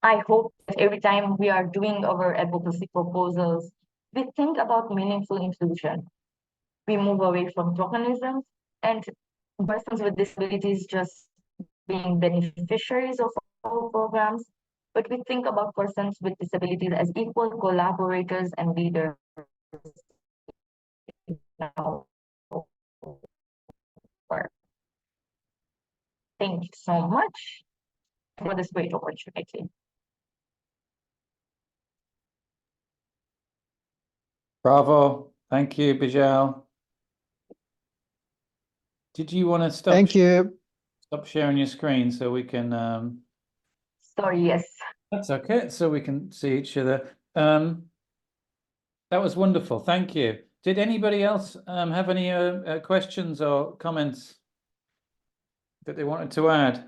I hope that every time we are doing our advocacy proposals, we think about meaningful inclusion. We move away from tokenism and persons with disabilities just being beneficiaries of our programs, but we think about persons with disabilities as equal collaborators and leaders. Thank you so much for this great opportunity. Bravo. Thank you, Bijal. Did you want to stop? Thank you. Stop sharing your screen so we can Sorry, yes. That's okay, so we can see each other. That was wonderful. Thank you. Did anybody else have any questions or comments that they wanted to add?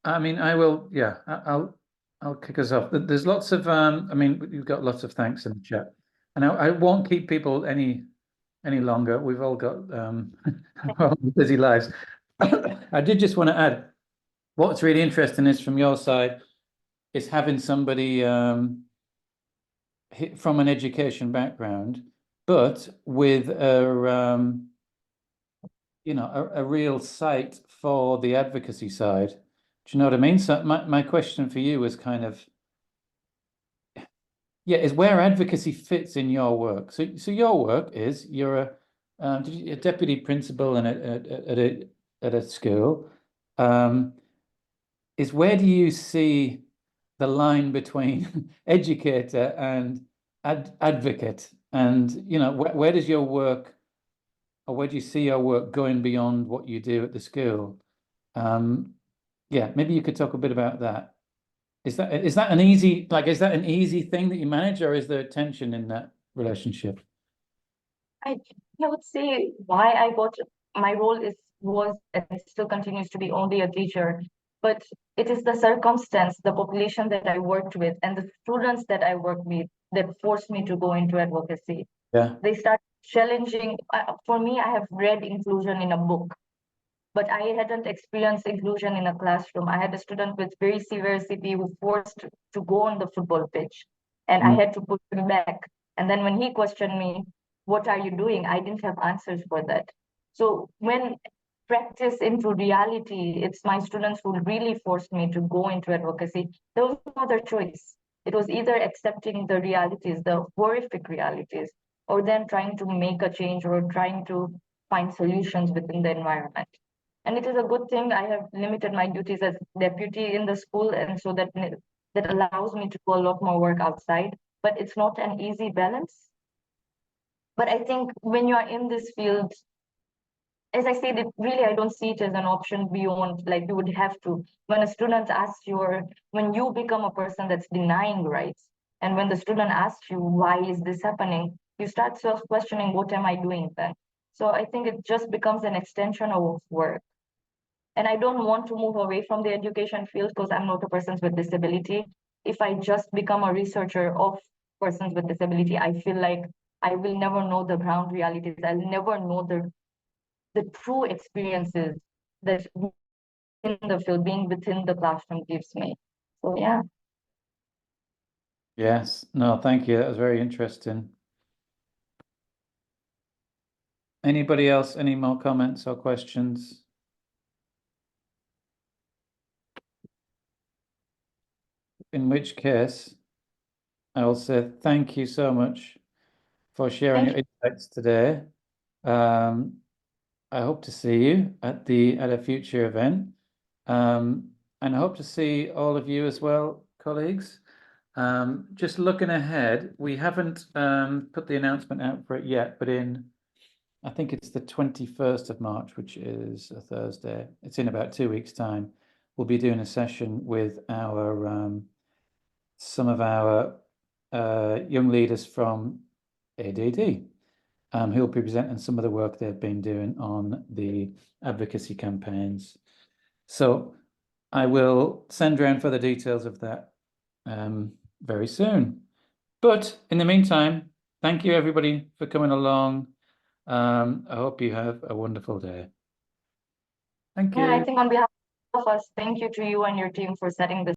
I mean, I will, yeah, I'll kick us off. There's lots of, I mean, you've got lots of thanks in the chat. And I won't keep people any longer. We've all got busy lives. I did just want to add, what's really interesting is from your side, is having somebody from an education background, but with a you know, a real sight for the advocacy side. Do you know what I mean? So my question for you is kind of, yeah, is where advocacy fits in your work. So your work is you're a deputy principal and at a school. Is where do you see the line between educator and advocate? And you know, where does your work, or where do you see your work going beyond what you do at the school? Yeah, maybe you could talk a bit about that. Is that an easy, like, is that an easy thing that you manage, or is there tension in that relationship? I would say why I got my role was and still continues to be only a teacher, but it is the circumstance, the population that I worked with, and the students that I worked with that forced me to go into advocacy. Yeah. They start challenging. For me, I have read inclusion in a book, but I hadn't experienced inclusion in a classroom. I had a student with very severe CP who forced to go on the football pitch, and I had to put him back. And then when he questioned me, what are you doing? I didn't have answers for that. So when practice into reality, it's my students who really forced me to go into advocacy. There was no other choice. It was either accepting the realities, the horrific realities, or then trying to make a change or trying to find solutions within the environment. And it is a good thing I have limited my duties as deputy in the school, and so that that allows me to do a lot more work outside, but it's not an easy balance. But I think when you are in this field, as I said, really, I don't see it as an option beyond, like, you would have to, when a student asks you, or when you become a person that's denying rights, and when the student asks you, why is this happening? You start self-questioning, what am I doing then? So I think it just becomes an extension of work. And I don't want to move away from the education field because I'm not a person with disability. If I just become a researcher of persons with disability, I feel like I will never know the ground realities. I'll never know the true experiences that in the field, being within the classroom gives me. So yeah. Yes, no, thank you. That was very interesting. Anybody else, any more comments or questions? In which case, I will say thank you so much for sharing your insights today. I hope to see you at a future event. And I hope to see all of you as well, colleagues. Just looking ahead, we haven't put the announcement out for it yet, but I think it's the 21st of March, which is a Thursday. It's in about 2 weeks' time. We'll be doing a session with some of our young leaders from ADD, who'll be presenting some of the work they've been doing on the advocacy campaigns. So I will send around further details of that very soon. But in the meantime, thank you everybody for coming along. I hope you have a wonderful day. Thank you. Yeah, I think on behalf of us, thank you to you and your team for setting this